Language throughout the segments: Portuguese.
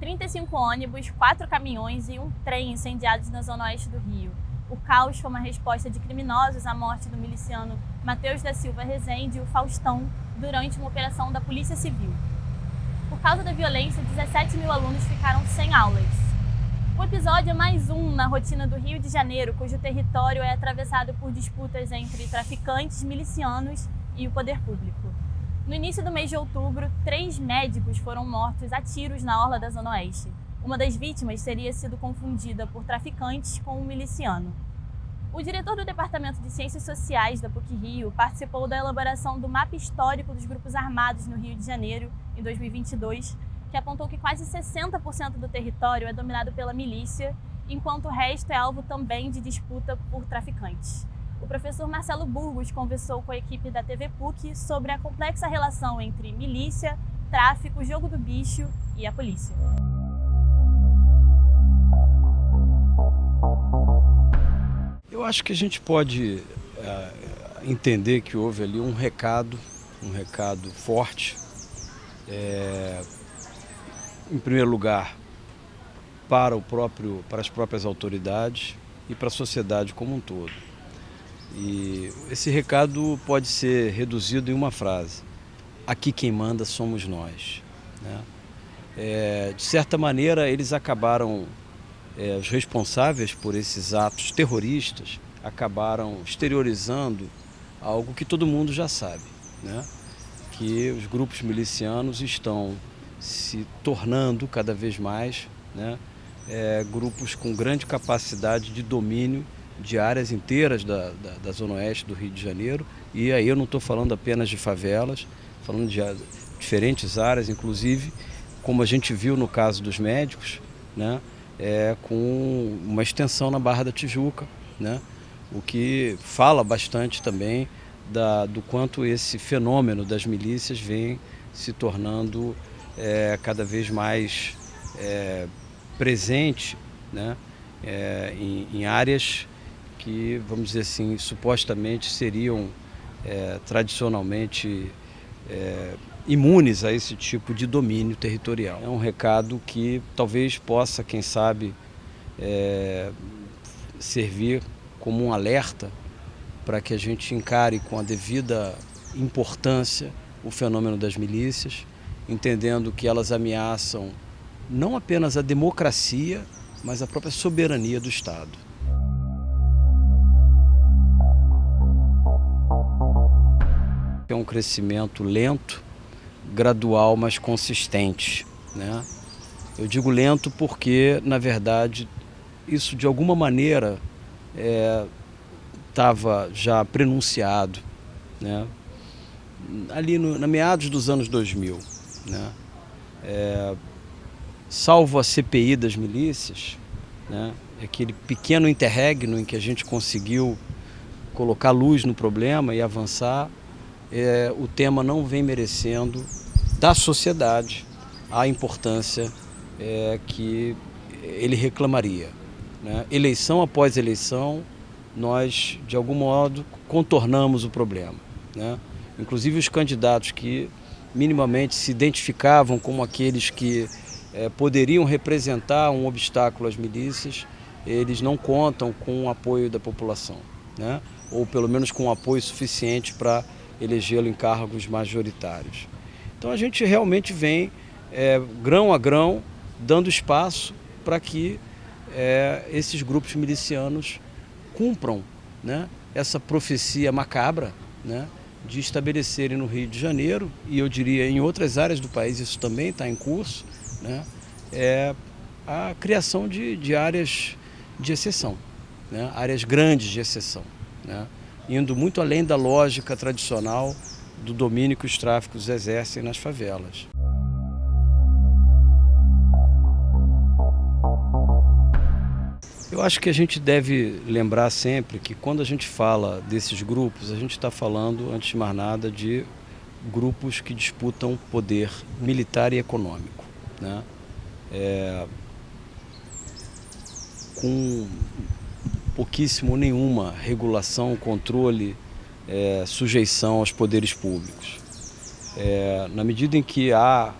35 ônibus, 4 caminhões e um trem incendiados na zona oeste do Rio. O caos foi uma resposta de criminosos à morte do miliciano Matheus da Silva Rezende, o Faustão, durante uma operação da Polícia Civil. Por causa da violência, 17 mil alunos ficaram sem aulas. O episódio é mais um na rotina do Rio de Janeiro, cujo território é atravessado por disputas entre traficantes, milicianos e o poder público. No início do mês de outubro, 3 médicos foram mortos a tiros na orla da Zona Oeste. Uma das vítimas teria sido confundida por traficantes com um miliciano. O diretor do Departamento de Ciências Sociais da PUC-Rio participou da elaboração do mapa histórico dos grupos armados no Rio de Janeiro, em 2022, que apontou que quase 60% do território é dominado pela milícia, enquanto o resto é alvo também de disputa por traficantes. O professor Marcelo Burgos conversou com a equipe da TV PUC sobre a complexa relação entre milícia, tráfico, jogo do bicho e a polícia. Eu acho que a gente pode entender que houve ali um recado forte, em primeiro lugar, para as próprias autoridades e para a sociedade como um todo. E esse recado pode ser reduzido em uma frase: aqui quem manda somos nós, né? De certa maneira, eles acabaram, os responsáveis por esses atos terroristas acabaram exteriorizando algo que todo mundo já sabe, né? Que os grupos milicianos estão se tornando cada vez mais, né, grupos com grande capacidade de domínio de áreas inteiras da Zona Oeste do Rio de Janeiro. E aí eu não estou falando apenas de favelas, falando de diferentes áreas, inclusive, como a gente viu no caso dos médicos, né, com uma extensão na Barra da Tijuca, né, o que fala bastante também do quanto esse fenômeno das milícias vem se tornando cada vez mais presente, né, em áreas que, vamos dizer assim, supostamente seriam tradicionalmente imunes a esse tipo de domínio territorial. É um recado que talvez possa, quem sabe, servir como um alerta para que a gente encare com a devida importância o fenômeno das milícias, entendendo que elas ameaçam não apenas a democracia, mas a própria soberania do Estado. É um crescimento lento, gradual, mas consistente, né? Eu digo lento porque, na verdade, isso de alguma maneira estava já prenunciado, né, ali na meados dos anos 2000, né, salvo a CPI das milícias, né, aquele pequeno interregno em que a gente conseguiu colocar luz no problema e avançar, o tema não vem merecendo da sociedade a importância que ele reclamaria, né? Eleição após eleição, nós, de algum modo, contornamos o problema, né? Inclusive os candidatos que minimamente se identificavam como aqueles que poderiam representar um obstáculo às milícias, eles não contam com o apoio da população, né? Ou pelo menos com um apoio suficiente para elegê-lo em cargos majoritários. Então a gente realmente vem, grão a grão, dando espaço para que esses grupos milicianos cumpram, né, essa profecia macabra, né, de estabelecerem no Rio de Janeiro, e eu diria em outras áreas do país isso também está em curso, né, a criação de áreas de exceção, né, áreas grandes de exceção, né, indo muito além da lógica tradicional do domínio que os tráficos exercem nas favelas. Eu acho que a gente deve lembrar sempre que quando a gente fala desses grupos, a gente está falando, antes de mais nada, de grupos que disputam poder militar e econômico, né? Com pouquíssimo ou nenhuma regulação, controle, sujeição aos poderes públicos. Na medida em que há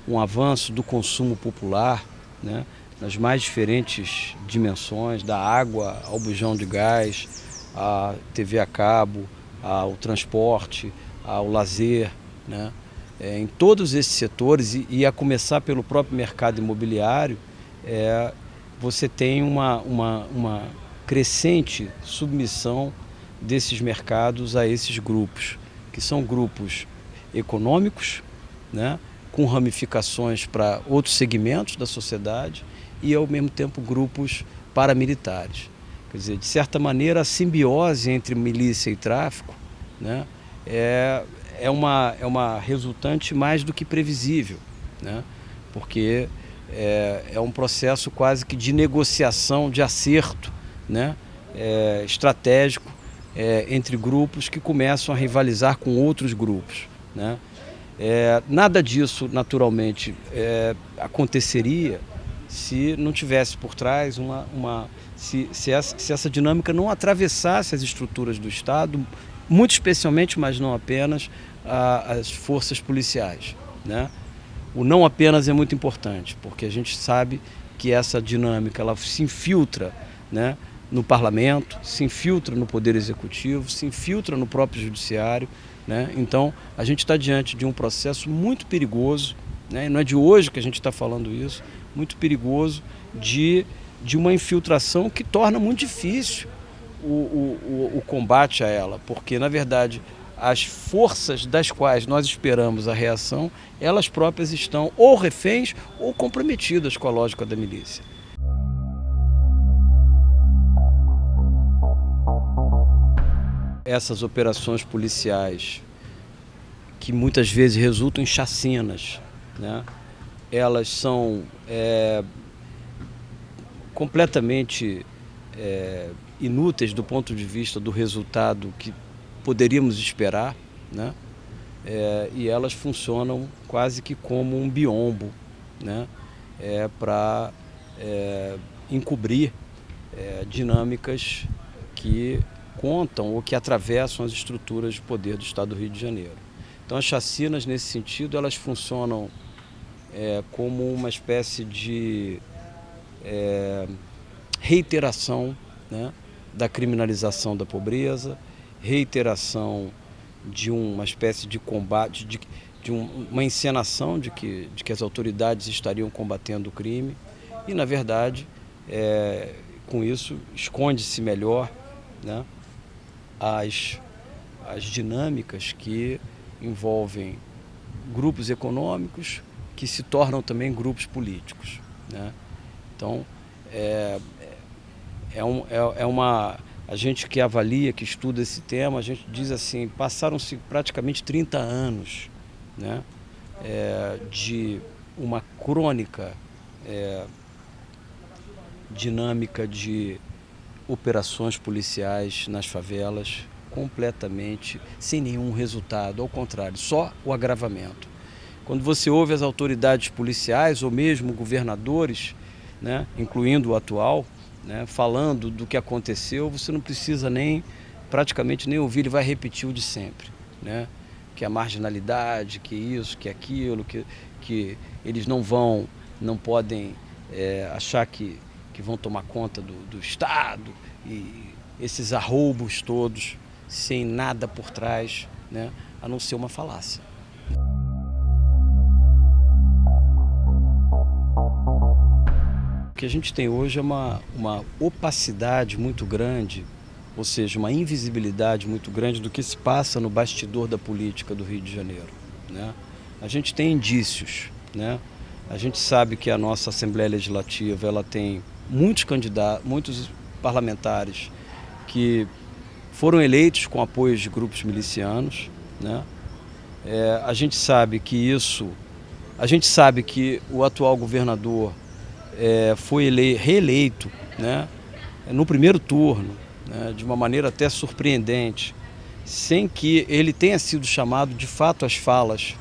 um avanço do consumo popular, né, nas mais diferentes dimensões, da água ao bujão de gás, à TV a cabo, ao transporte, ao lazer, né? Em todos esses setores, e a começar pelo próprio mercado imobiliário, você tem uma crescente submissão desses mercados a esses grupos, que são grupos econômicos, né, com ramificações para outros segmentos da sociedade e, ao mesmo tempo, grupos paramilitares. Quer dizer, de certa maneira, a simbiose entre milícia e tráfico, né, é uma resultante mais do que previsível, né, porque é um processo quase que de negociação, de acerto, né, estratégico entre grupos que começam a rivalizar com outros grupos, né. Nada disso, naturalmente, aconteceria se não tivesse por trás se essa dinâmica não atravessasse as estruturas do Estado, muito especialmente, mas não apenas, as forças policiais, né? O não apenas é muito importante, porque a gente sabe que essa dinâmica ela se infiltra, né, no parlamento, se infiltra no poder executivo, se infiltra no próprio judiciário, né? Então, a gente está diante de um processo muito perigoso, né? E não é de hoje que a gente está falando isso, muito perigoso de uma infiltração que torna muito difícil o combate a ela, porque, na verdade, as forças das quais nós esperamos a reação, elas próprias estão ou reféns ou comprometidas com a lógica da milícia. Essas operações policiais, que muitas vezes resultam em chacinas, né, elas são completamente inúteis do ponto de vista do resultado que poderíamos esperar, né, e elas funcionam quase que como um biombo, né, para encobrir dinâmicas que contam ou que atravessam as estruturas de poder do Estado do Rio de Janeiro. Então, as chacinas, nesse sentido, elas funcionam como uma espécie de reiteração, né, da criminalização da pobreza, reiteração de uma espécie de combate, de uma encenação de que as autoridades estariam combatendo o crime e, na verdade, com isso, esconde-se melhor, né, as dinâmicas que envolvem grupos econômicos que se tornam também grupos políticos, né? Então, a gente que avalia, que estuda esse tema, a gente diz assim, passaram-se praticamente 30 anos, né, de uma crônica dinâmica de operações policiais nas favelas, completamente sem nenhum resultado, ao contrário, só o agravamento. Quando você ouve as autoridades policiais ou mesmo governadores, né, incluindo o atual, né, falando do que aconteceu, você não precisa praticamente nem ouvir, ele vai repetir o de sempre, né, que a marginalidade, que isso, que aquilo, que eles não podem achar que vão tomar conta do Estado, e esses arroubos todos, sem nada por trás, né, a não ser uma falácia. O que a gente tem hoje é uma opacidade muito grande, ou seja, uma invisibilidade muito grande do que se passa no bastidor da política do Rio de Janeiro, né? A gente tem indícios, né? A gente sabe que a nossa Assembleia Legislativa ela tem muitos candidatos, muitos parlamentares que foram eleitos com apoio de grupos milicianos, né? A gente sabe que o atual governador foi reeleito, né, no primeiro turno, né, de uma maneira até surpreendente, sem que ele tenha sido chamado de fato às falas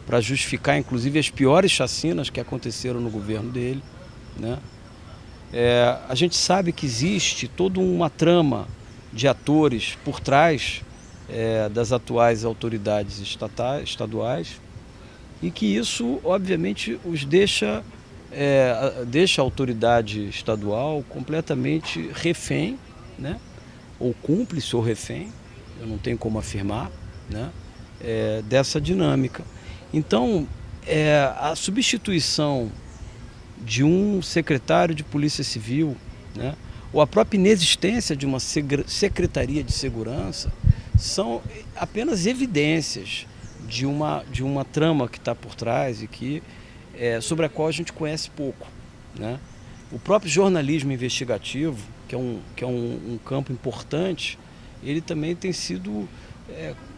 para justificar, inclusive, as piores chacinas que aconteceram no governo dele, né? A gente sabe que existe toda uma trama de atores por trás das atuais autoridades estaduais e que isso, obviamente, os deixa deixa a autoridade estadual completamente refém, né? Ou cúmplice ou refém, eu não tenho como afirmar, né? Dessa dinâmica. Então, a substituição de um secretário de Polícia Civil, né? Ou a própria inexistência de uma Secretaria de Segurança são apenas evidências de uma trama que está por trás e sobre a qual a gente conhece pouco, né? O próprio jornalismo investigativo, que é um campo importante, ele também tem sido,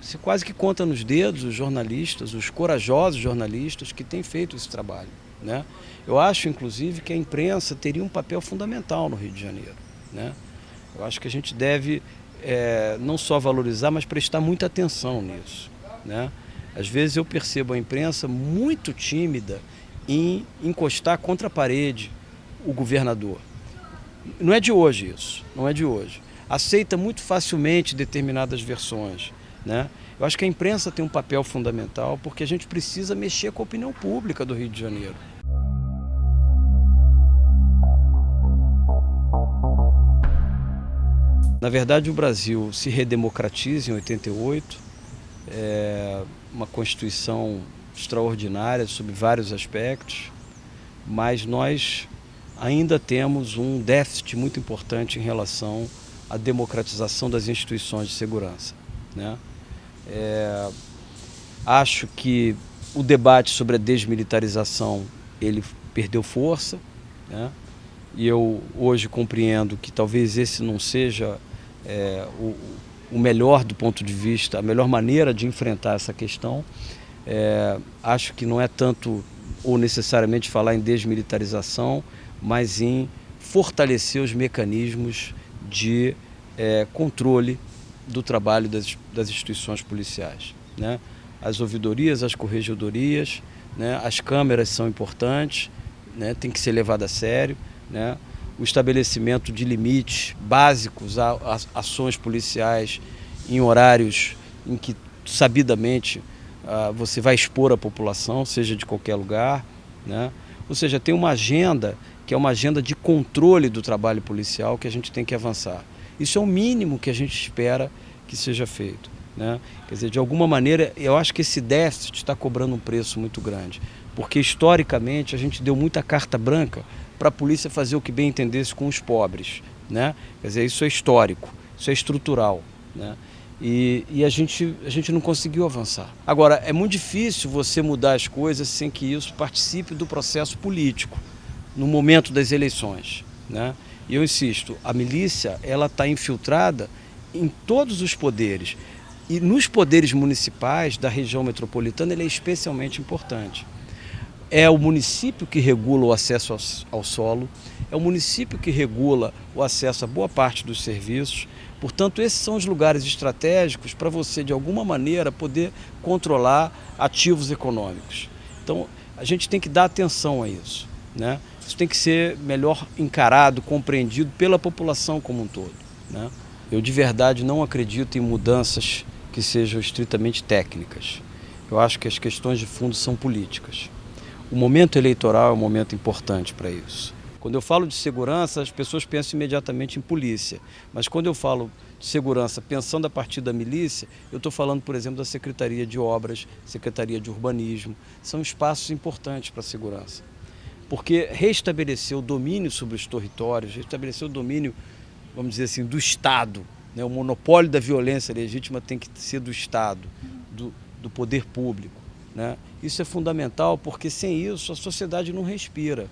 se quase que conta nos dedos os jornalistas, os corajosos jornalistas que têm feito esse trabalho, né? Eu acho, inclusive, que a imprensa teria um papel fundamental no Rio de Janeiro, né? Eu acho que a gente deve não só valorizar, mas prestar muita atenção nisso, né? Às vezes eu percebo a imprensa muito tímida em encostar contra a parede o governador. Não é de hoje isso, não é de hoje. Aceita muito facilmente determinadas versões, né? Eu acho que a imprensa tem um papel fundamental porque a gente precisa mexer com a opinião pública do Rio de Janeiro. Na verdade, o Brasil se redemocratiza em 88, uma Constituição extraordinária sob vários aspectos, mas nós ainda temos um déficit muito importante em relação à democratização das instituições de segurança, né? Acho que o debate sobre a desmilitarização ele perdeu força, né? E eu hoje compreendo que talvez esse não seja o melhor do ponto de vista, a melhor maneira de enfrentar essa questão. Acho que não é tanto ou necessariamente falar em desmilitarização, mas em fortalecer os mecanismos de controle do trabalho das instituições policiais, né? As ouvidorias, as corregedorias, né? As câmeras são importantes, né? Tem que ser levado a sério, né? O estabelecimento de limites básicos a ações policiais em horários em que sabidamente você vai expor a população, seja de qualquer lugar, né? Ou seja, tem uma agenda que é uma agenda de controle do trabalho policial que a gente tem que avançar. Isso é o mínimo que a gente espera que seja feito, né? Quer dizer, de alguma maneira, eu acho que esse déficit está cobrando um preço muito grande, porque historicamente a gente deu muita carta branca para a polícia fazer o que bem entendesse com os pobres, né? Quer dizer, isso é histórico, isso é estrutural, né? E a gente não conseguiu avançar. Agora, é muito difícil você mudar as coisas sem que isso participe do processo político, no momento das eleições, né? E eu insisto, a milícia ela está infiltrada em todos os poderes. E nos poderes municipais da região metropolitana ele é especialmente importante. É o município que regula o acesso ao solo, é o município que regula o acesso a boa parte dos serviços. Portanto, esses são os lugares estratégicos para você, de alguma maneira, poder controlar ativos econômicos. Então, a gente tem que dar atenção a isso, né? Isso tem que ser melhor encarado, compreendido pela população como um todo, né? Eu, de verdade, não acredito em mudanças que sejam estritamente técnicas. Eu acho que as questões de fundo são políticas. O momento eleitoral é um momento importante para isso. Quando eu falo de segurança, as pessoas pensam imediatamente em polícia. Mas quando eu falo de segurança pensando a partir da milícia, eu estou falando, por exemplo, da Secretaria de Obras, Secretaria de Urbanismo. São espaços importantes para a segurança. Porque restabelecer o domínio sobre os territórios, restabelecer o domínio, vamos dizer assim, do Estado, né? O monopólio da violência legítima tem que ser do Estado, do poder público, né? Isso é fundamental porque sem isso a sociedade não respira.